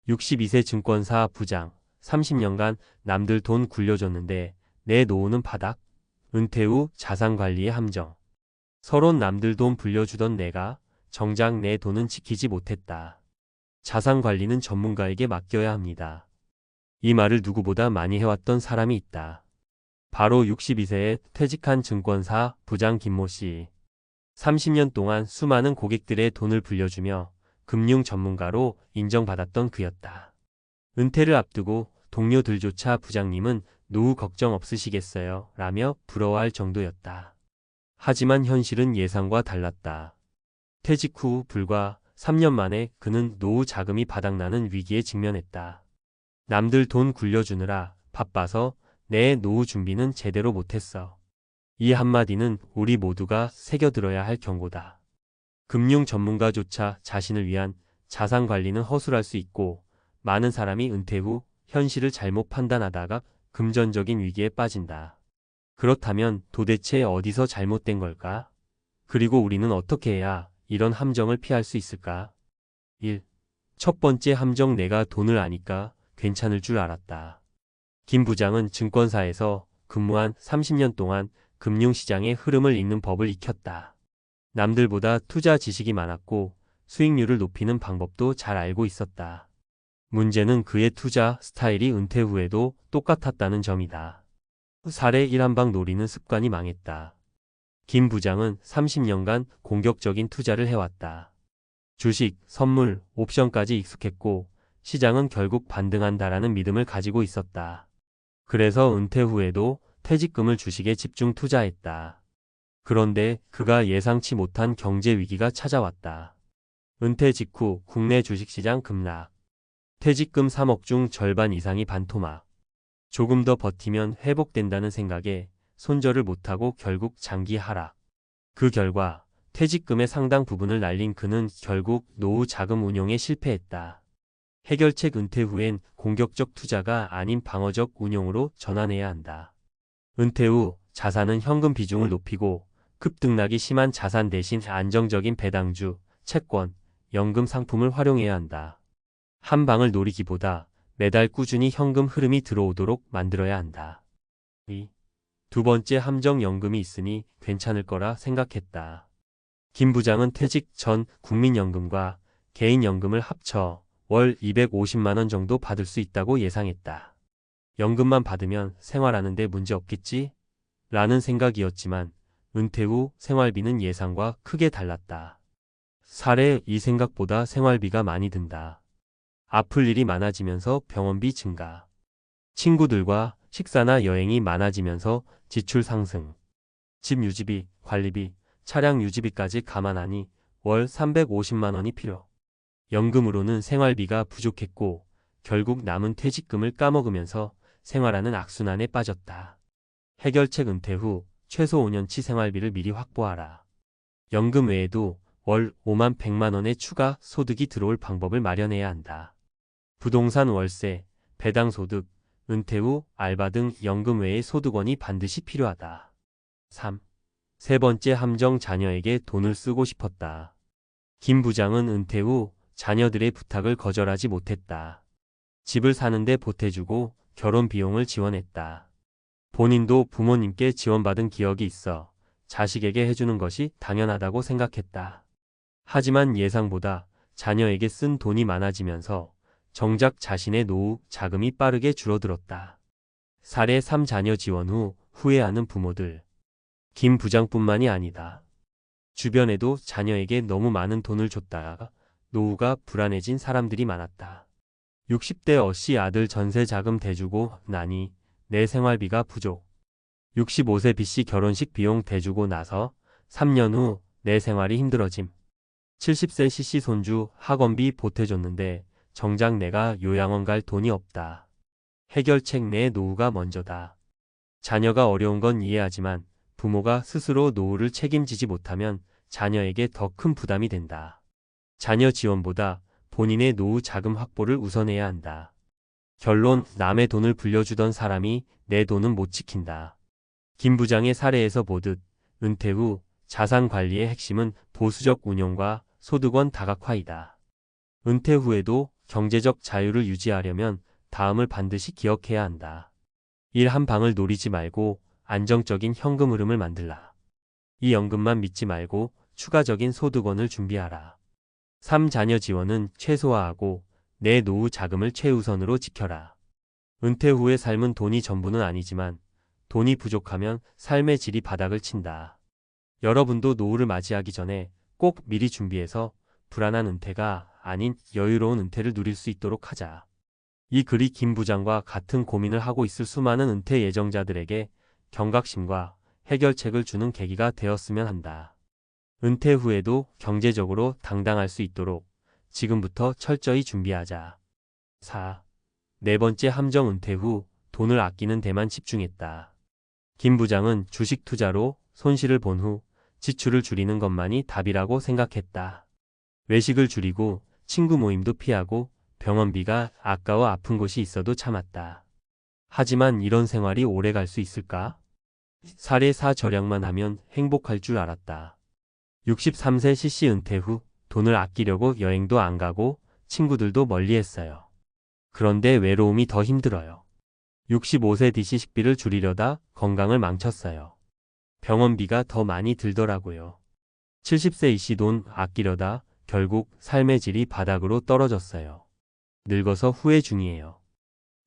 62세 증권사 부장, 30년간 남들 돈 굴려줬는데 내 노후는 바닥? 은퇴 후 자산관리의 함정. 서론 남들 돈 불려주던 내가 정작 내 돈은 지키지 못했다. 자산관리는 전문가에게 맡겨야 합니다. 이 말을 누구보다 많이 해왔던 사람이 있다. 바로 62세에 퇴직한 증권사 부장 김모 씨. 30년 동안 수많은 고객들의 돈을 불려주며 금융 전문가로 인정받았던 그였다. 은퇴를 앞두고 동료들조차 부장님은 노후 걱정 없으시겠어요? 라며 부러워할 정도였다. 하지만 현실은 예상과 달랐다. 퇴직 후 불과 3년 만에 그는 노후 자금이 바닥나는 위기에 직면했다. 남들 돈 굴려주느라 바빠서 내 노후 준비는 제대로 못했어. 이 한마디는 우리 모두가 새겨들어야 할 경고다. 금융 전문가조차 자신을 위한 자산 관리는 허술할 수 있고 많은 사람이 은퇴 후 현실을 잘못 판단하다가 금전적인 위기에 빠진다. 그렇다면 도대체 어디서 잘못된 걸까? 그리고 우리는 어떻게 해야 이런 함정을 피할 수 있을까? 1. 첫 번째 함정 내가 돈을 아니까 괜찮을 줄 알았다. 김 부장은 증권사에서 근무한 30년 동안 금융시장의 흐름을 읽는 법을 익혔다. 남들보다 투자 지식이 많았고 수익률을 높이는 방법도 잘 알고 있었다. 문제는 그의 투자 스타일이 은퇴 후에도 똑같았다는 점이다. 사례 1 한 방 노리는 습관이 망했다. 김 부장은 30년간 공격적인 투자를 해왔다. 주식, 선물, 옵션까지 익숙했고 시장은 결국 반등한다라는 믿음을 가지고 있었다. 그래서 은퇴 후에도 퇴직금을 주식에 집중 투자했다. 그런데 그가 예상치 못한 경제 위기가 찾아왔다. 은퇴 직후 국내 주식시장 급락. 퇴직금 3억 중 절반 이상이 반토막. 조금 더 버티면 회복된다는 생각에 손절을 못하고 결국 장기 하락. 그 결과 퇴직금의 상당 부분을 날린 그는 결국 노후 자금 운용에 실패했다. 해결책 은퇴 후엔 공격적 투자가 아닌 방어적 운용으로 전환해야 한다. 은퇴 후 자산은 현금 비중을 높이고 급등락이 심한 자산 대신 안정적인 배당주, 채권, 연금 상품을 활용해야 한다. 한 방을 노리기보다 매달 꾸준히 현금 흐름이 들어오도록 만들어야 한다. 2. 두 번째 함정 연금이 있으니 괜찮을 거라 생각했다. 김 부장은 퇴직 전 국민연금과 개인연금을 합쳐 월 250만 원 정도 받을 수 있다고 예상했다. 연금만 받으면 생활하는데 문제 없겠지? 라는 생각이었지만 은퇴 후 생활비는 예상과 크게 달랐다. 사례 이 생각보다 생활비가 많이 든다. 아플 일이 많아지면서 병원비 증가. 친구들과 식사나 여행이 많아지면서 지출 상승. 집 유지비, 관리비, 차량 유지비까지 감안하니 월 350만 원이 필요. 연금으로는 생활비가 부족했고 결국 남은 퇴직금을 까먹으면서 생활하는 악순환에 빠졌다. 해결책 은퇴 후 최소 5년치 생활비를 미리 확보하라. 연금 외에도 월 5만 100만 원의 추가 소득이 들어올 방법을 마련해야 한다. 부동산 월세, 배당소득, 은퇴 후 알바 등 연금 외의 소득원이 반드시 필요하다. 3. 세 번째 함정 자녀에게 돈을 쓰고 싶었다. 김 부장은 은퇴 후 자녀들의 부탁을 거절하지 못했다. 집을 사는데 보태주고 결혼 비용을 지원했다. 본인도 부모님께 지원받은 기억이 있어 자식에게 해주는 것이 당연하다고 생각했다. 하지만 예상보다 자녀에게 쓴 돈이 많아지면서 정작 자신의 노후 자금이 빠르게 줄어들었다. 사례 3 자녀 지원 후 후회하는 부모들. 김 부장뿐만이 아니다. 주변에도 자녀에게 너무 많은 돈을 줬다가 노후가 불안해진 사람들이 많았다. 60대 어씨 아들 전세 자금 대주고 나니 내 생활비가 부족. 65세 B씨 결혼식 비용 대주고 나서 3년 후 내 생활이 힘들어짐. 70세 C씨 손주 학원비 보태줬는데 정작 내가 요양원 갈 돈이 없다. 해결책 내 노후가 먼저다. 자녀가 어려운 건 이해하지만 부모가 스스로 노후를 책임지지 못하면 자녀에게 더 큰 부담이 된다. 자녀 지원보다 본인의 노후 자금 확보를 우선해야 한다. 결론, 남의 돈을 불려주던 사람이 내 돈은 못 지킨다. 김 부장의 사례에서 보듯 은퇴 후 자산 관리의 핵심은 보수적 운용과 소득원 다각화이다. 은퇴 후에도 경제적 자유를 유지하려면 다음을 반드시 기억해야 한다. 일 한 방을 노리지 말고 안정적인 현금 흐름을 만들라. 이 연금만 믿지 말고 추가적인 소득원을 준비하라. 3. 자녀 지원은 최소화하고 내 노후 자금을 최우선으로 지켜라. 은퇴 후의 삶은 돈이 전부는 아니지만 돈이 부족하면 삶의 질이 바닥을 친다. 여러분도 노후를 맞이하기 전에 꼭 미리 준비해서 불안한 은퇴가 아닌 여유로운 은퇴를 누릴 수 있도록 하자. 이 글이 김 부장과 같은 고민을 하고 있을 수많은 은퇴 예정자들에게 경각심과 해결책을 주는 계기가 되었으면 한다. 은퇴 후에도 경제적으로 당당할 수 있도록 지금부터 철저히 준비하자. 4. 네 번째 함정. 은퇴 후 돈을 아끼는 데만 집중했다. 김 부장은 주식 투자로 손실을 본 후 지출을 줄이는 것만이 답이라고 생각했다. 외식을 줄이고 친구 모임도 피하고 병원비가 아까워 아픈 곳이 있어도 참았다. 하지만 이런 생활이 오래 갈 수 있을까? 사례 4. 절약만 하면 행복할 줄 알았다. 63세 CC 은퇴 후 돈을 아끼려고 여행도 안 가고 친구들도 멀리했어요. 그런데 외로움이 더 힘들어요. 65세 DC 식비를 줄이려다 건강을 망쳤어요. 병원비가 더 많이 들더라고요. 70세 이씨 돈 아끼려다 결국 삶의 질이 바닥으로 떨어졌어요. 늙어서 후회 중이에요.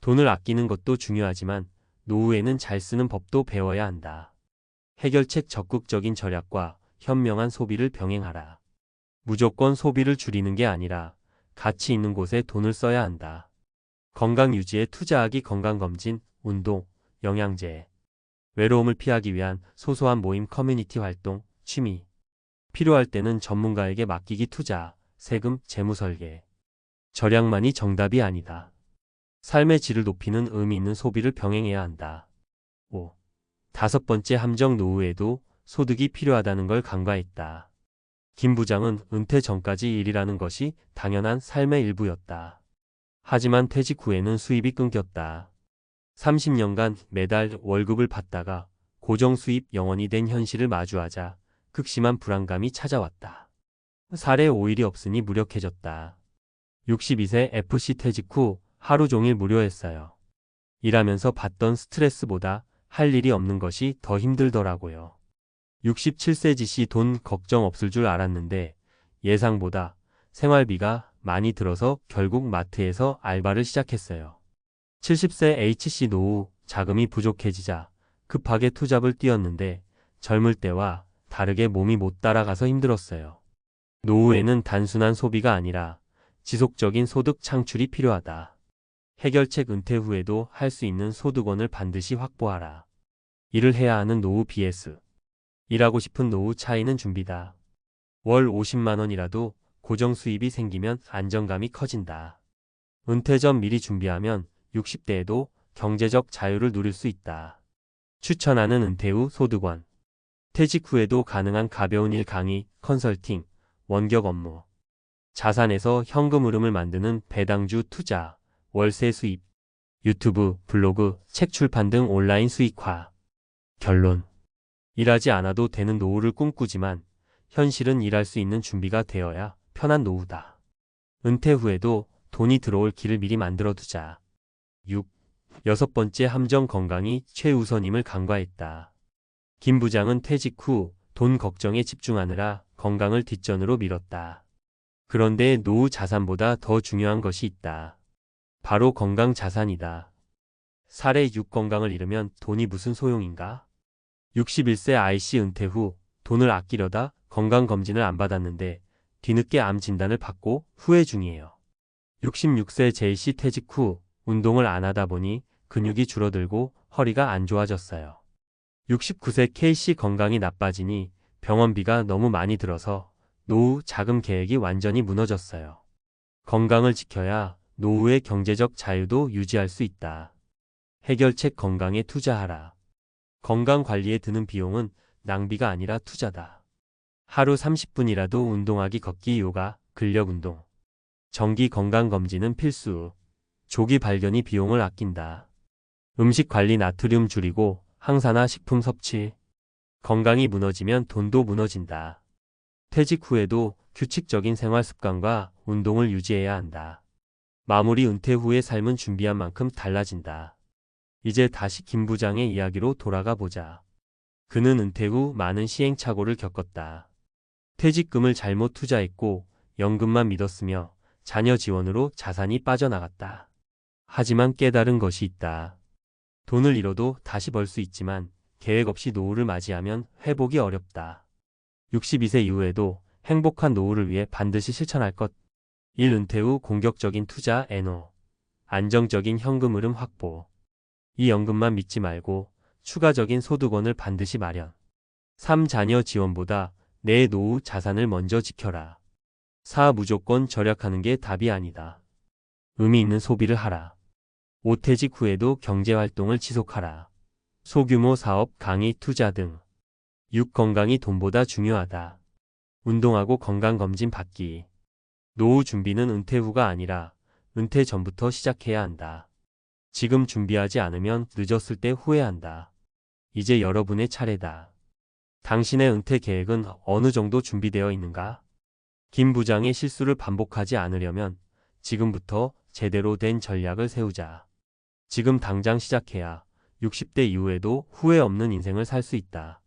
돈을 아끼는 것도 중요하지만 노후에는 잘 쓰는 법도 배워야 한다. 해결책. 적극적인 절약과 현명한 소비를 병행하라. 무조건 소비를 줄이는 게 아니라 가치 있는 곳에 돈을 써야 한다. 건강 유지에 투자하기. 건강검진, 운동, 영양제. 외로움을 피하기 위한 소소한 모임, 커뮤니티 활동, 취미. 필요할 때는 전문가에게 맡기기. 투자, 세금, 재무 설계. 절약만이 정답이 아니다. 삶의 질을 높이는 의미 있는 소비를 병행해야 한다. 5. 다섯 번째 함정. 노후에도 소득이 필요하다는 걸 간과했다. 김 부장은 은퇴 전까지 일이라는 것이 당연한 삶의 일부였다. 하지만 퇴직 후에는 수입이 끊겼다. 30년간 매달 월급을 받다가 고정 수입 영원이 된 현실을 마주하자 극심한 불안감이 찾아왔다. 사례 5일이 없으니 무력해졌다. 62세 FC 퇴직 후 하루 종일 무료했어요. 일하면서 받던 스트레스보다 할 일이 없는 것이 더 힘들더라고요. 67세 GC 돈 걱정 없을 줄 알았는데 예상보다 생활비가 많이 들어서 결국 마트에서 알바를 시작했어요. 70세 HC 노후 자금이 부족해지자 급하게 투잡을 뛰었는데 젊을 때와 다르게 몸이 못 따라가서 힘들었어요. 노후에는 단순한 소비가 아니라 지속적인 소득 창출이 필요하다. 해결책. 은퇴 후에도 할 수 있는 소득원을 반드시 확보하라. 일을 해야 하는 노후 vs 일하고 싶은 노후 차이는 준비다. 월 50만 원이라도 고정 수입이 생기면 안정감이 커진다. 은퇴 전 미리 준비하면 60대에도 경제적 자유를 누릴 수 있다. 추천하는 은퇴 후 소득원. 퇴직 후에도 가능한 가벼운 일, 강의, 컨설팅, 원격 업무. 자산에서 현금 흐름을 만드는 배당주 투자, 월세 수입. 유튜브, 블로그, 책 출판 등 온라인 수익화. 결론. 일하지 않아도 되는 노후를 꿈꾸지만 현실은 일할 수 있는 준비가 되어야 편한 노후다. 은퇴 후에도 돈이 들어올 길을 미리 만들어두자. 6. 여섯 번째 함정. 건강이 최우선임을 간과했다. 김 부장은 퇴직 후 돈 걱정에 집중하느라 건강을 뒷전으로 미뤘다. 그런데 노후 자산보다 더 중요한 것이 있다. 바로 건강 자산이다. 사례 6. 건강을 잃으면 돈이 무슨 소용인가? 61세 IC 은퇴 후 돈을 아끼려다 건강검진을 안 받았는데 뒤늦게 암 진단을 받고 후회 중이에요. 66세 JC 퇴직 후 운동을 안 하다 보니 근육이 줄어들고 허리가 안 좋아졌어요. 69세 KC 건강이 나빠지니 병원비가 너무 많이 들어서 노후 자금 계획이 완전히 무너졌어요. 건강을 지켜야 노후의 경제적 자유도 유지할 수 있다. 해결책. 건강에 투자하라. 건강 관리에 드는 비용은 낭비가 아니라 투자다. 하루 30분이라도 운동하기, 걷기, 요가, 근력 운동. 정기 건강검진은 필수. 조기 발견이 비용을 아낀다. 음식 관리, 나트륨 줄이고 항산화 식품 섭취. 건강이 무너지면 돈도 무너진다. 퇴직 후에도 규칙적인 생활 습관과 운동을 유지해야 한다. 마무리 은퇴 후의 삶은 준비한 만큼 달라진다. 이제 다시 김 부장의 이야기로 돌아가 보자. 그는 은퇴 후 많은 시행착오를 겪었다. 퇴직금을 잘못 투자했고 연금만 믿었으며 자녀 지원으로 자산이 빠져나갔다. 하지만 깨달은 것이 있다. 돈을 잃어도 다시 벌 수 있지만 계획 없이 노후를 맞이하면 회복이 어렵다. 62세 이후에도 행복한 노후를 위해 반드시 실천할 것. 1. 은퇴 후 공격적인 투자 애노. 안정적인 현금 흐름 확보. 이 연금만 믿지 말고 추가적인 소득원을 반드시 마련. 3. 자녀 지원보다 내 노후 자산을 먼저 지켜라. 4. 무조건 절약하는 게 답이 아니다. 의미 있는 소비를 하라. 5. 퇴직 후에도 경제활동을 지속하라. 소규모 사업, 강의, 투자 등. 6. 건강이 돈보다 중요하다. 운동하고 건강검진 받기. 노후 준비는 은퇴 후가 아니라 은퇴 전부터 시작해야 한다. 지금 준비하지 않으면 늦었을 때 후회한다. 이제 여러분의 차례다. 당신의 은퇴 계획은 어느 정도 준비되어 있는가? 김 부장의 실수를 반복하지 않으려면 지금부터 제대로 된 전략을 세우자. 지금 당장 시작해야 60대 이후에도 후회 없는 인생을 살 수 있다.